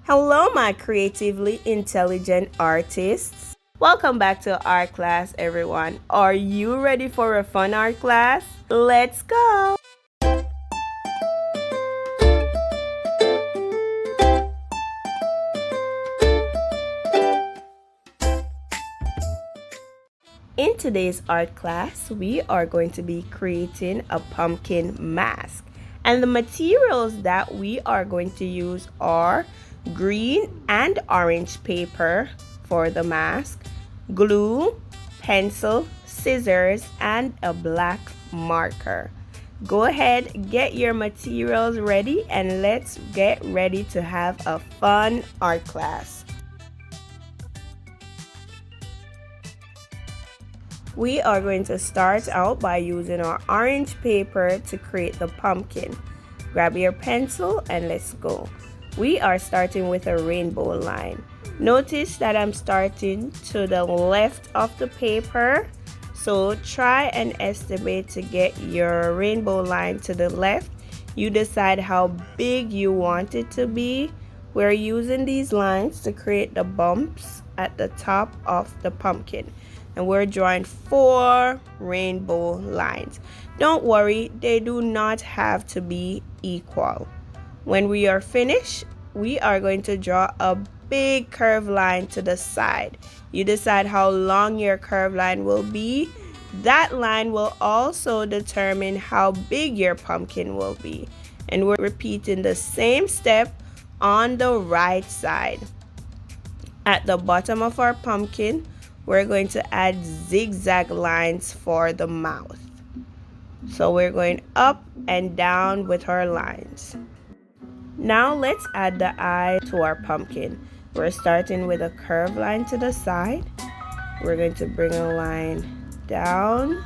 Hello, my creatively intelligent artists. Welcome back to art class, everyone. Are you ready for a fun art class? Let's go! In today's art class, we are going to be creating a pumpkin mask. And the materials that we are going to use are green and orange paper for the mask, glue, pencil, scissors, and a black marker. Go ahead, get your materials ready, and let's get ready to have a fun art class. We are going to start out by using our orange paper to create the pumpkin. Grab your pencil and let's go. We are starting with a rainbow line. Notice that I'm starting to the left of the paper. So try and estimate to get your rainbow line to the left. You decide how big you want it to be. We're using these lines to create the bumps at the top of the pumpkin. And we're drawing 4 rainbow lines. Don't worry, they do not have to be equal. When we are finished, we are going to draw a big curved line to the side. You decide how long your curved line will be. That line will also determine how big your pumpkin will be. And we're repeating the same step on the right side. At the bottom of our pumpkin, we're going to add zigzag lines for the mouth. So we're going up and down with our lines. Now let's add the eye to our pumpkin. We're starting with a curved line to the side. We're going to bring a line down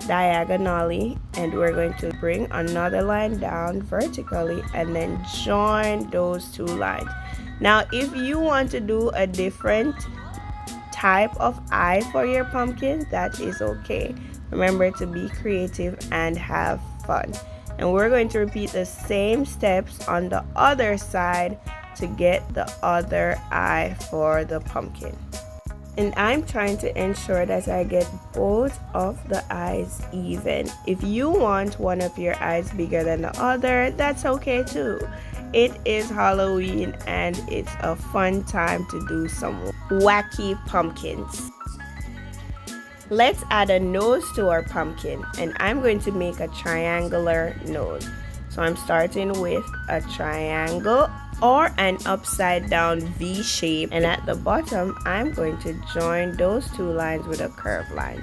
diagonally, and we're going to bring another line down vertically and then join those 2 lines. Now if you want to do a different type of eye for your pumpkin, that is okay. Remember to be creative and have fun. And we're going to repeat the same steps on the other side to get the other eye for the pumpkin. And I'm trying to ensure that I get both of the eyes even. If you want one of your eyes bigger than the other, that's okay too. It is Halloween and it's a fun time to do some wacky pumpkins. Let's add a nose to our pumpkin, and I'm going to make a triangular nose. So I'm starting with a triangle or an upside down V shape, and at the bottom I'm going to join those 2 lines with a curved line.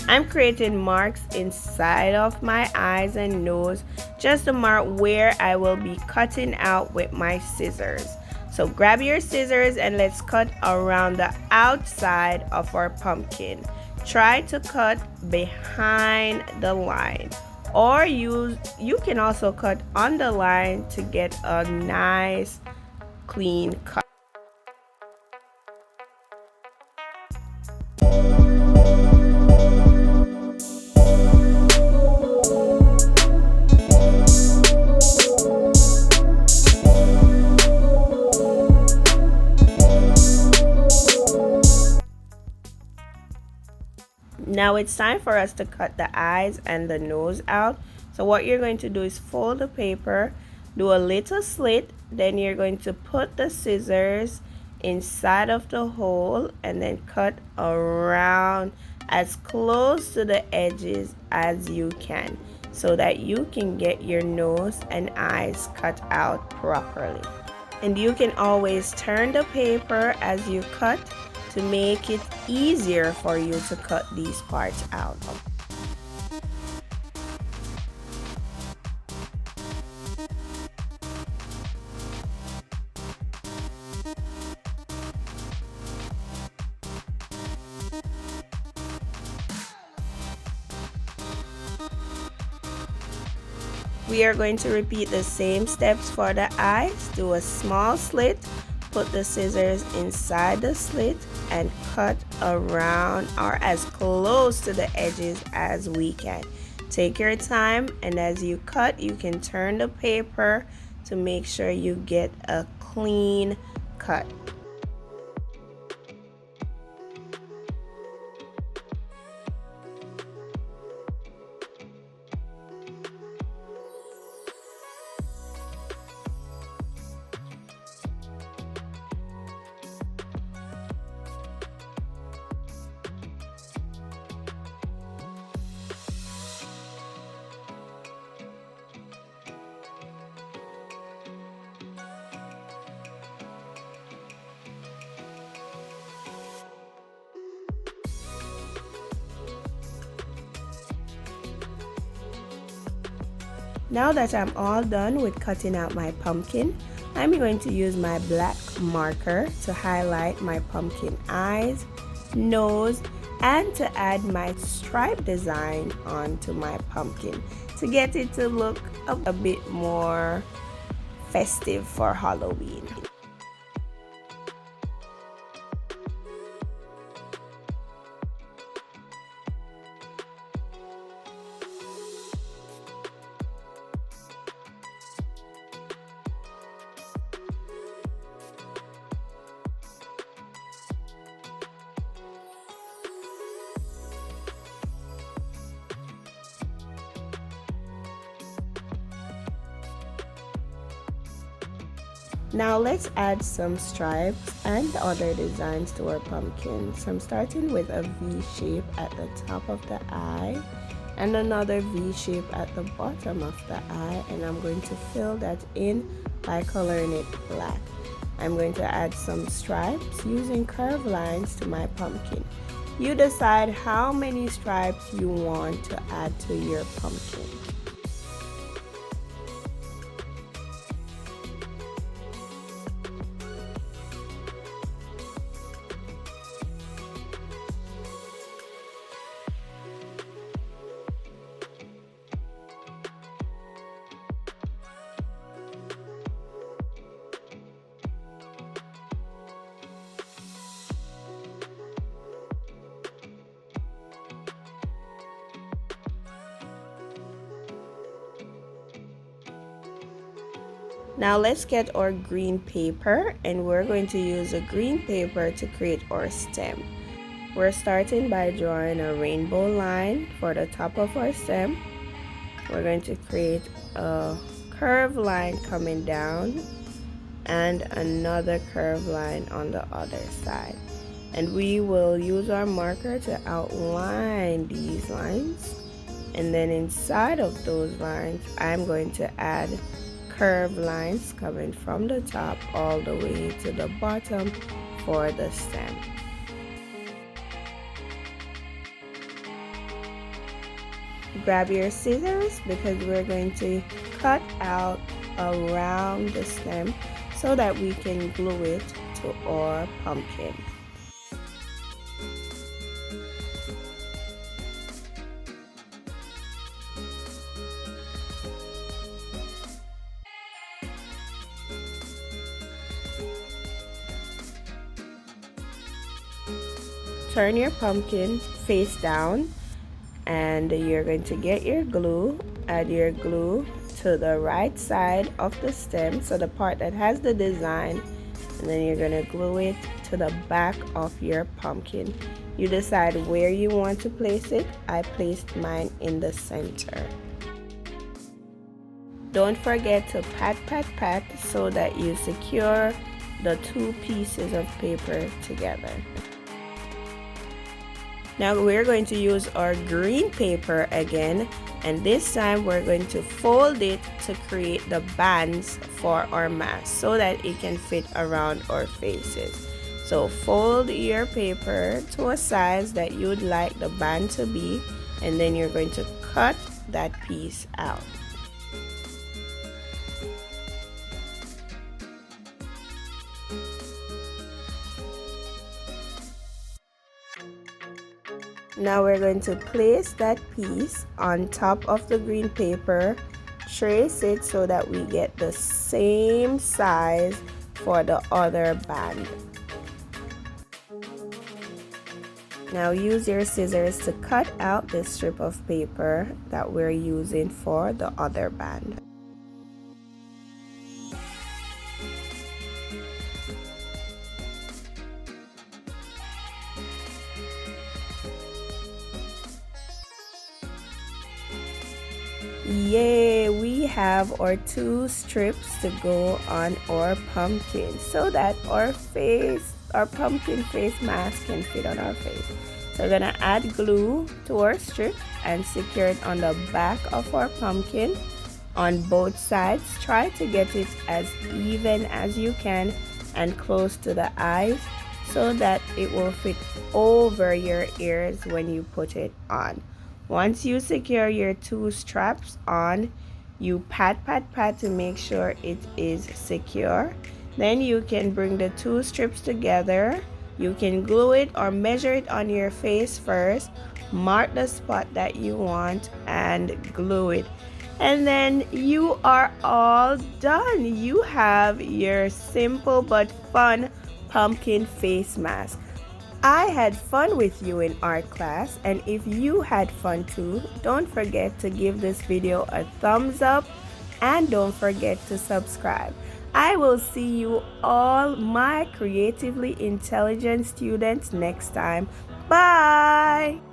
I'm creating marks inside of my eyes and nose just to mark where I will be cutting out with my scissors. So grab your scissors and let's cut around the outside of our pumpkin. Try to cut behind the line, or you can also cut on the line to get a nice clean cut. Now it's time for us to cut the eyes and the nose out. So what you're going to do is fold the paper, do a little slit, then you're going to put the scissors inside of the hole and then cut around as close to the edges as you can so that you can get your nose and eyes cut out properly. And you can always turn the paper as you cut to make it easier for you to cut these parts out. We are going to repeat the same steps for the eyes. Do a small slit, put the scissors inside the slit and cut around or as close to the edges as we can. Take your time, and as you cut, you can turn the paper to make sure you get a clean cut. Now that I'm all done with cutting out my pumpkin, I'm going to use my black marker to highlight my pumpkin eyes, nose, and to add my stripe design onto my pumpkin to get it to look a bit more festive for Halloween. Now let's add some stripes and other designs to our pumpkin. So I'm starting with a V shape at the top of the eye and another V shape at the bottom of the eye, and I'm going to fill that in by coloring it black. I'm going to add some stripes using curved lines to my pumpkin. You decide how many stripes you want to add to your pumpkin. Now let's get our green paper, and we're going to use a green paper to create our stem. We're starting by drawing a rainbow line for the top of our stem. We're going to create a curved line coming down and another curved line on the other side. And we will use our marker to outline these lines. And then inside of those lines, I'm going to add curved lines coming from the top all the way to the bottom for the stem. Grab your scissors because we're going to cut out around the stem so that we can glue it to our pumpkin. Turn your pumpkin face down, and you're going to get your glue. Add your glue to the right side of the stem, so the part that has the design, and then you're going to glue it to the back of your pumpkin. You decide where you want to place it. I placed mine in the center. Don't forget to pat so that you secure the two pieces of paper together. Now we're going to use our green paper again, and this time we're going to fold it to create the bands for our mask so that it can fit around our faces. So fold your paper to a size that you'd like the band to be, and then you're going to cut that piece out. Now we're going to place that piece on top of the green paper, trace it so that we get the same size for the other band. Now use your scissors to cut out the strip of paper that we're using for the other band. Yay, we have our 2 strips to go on our pumpkin so that our pumpkin face mask can fit on our face. So we're gonna add glue to our strip and secure it on the back of our pumpkin on both sides. Try to get it as even as you can and close to the eyes so that it will fit over your ears when you put it on. Once you secure your 2 straps on, you pat to make sure it is secure. Then you can bring the 2 strips together. You can glue it or measure it on your face first, mark the spot that you want and glue it. And then you are all done. You have your simple but fun pumpkin face mask. I had fun with you in art class, and if you had fun too, don't forget to give this video a thumbs up and don't forget to subscribe. I will see you all, my creatively intelligent students, next time. Bye!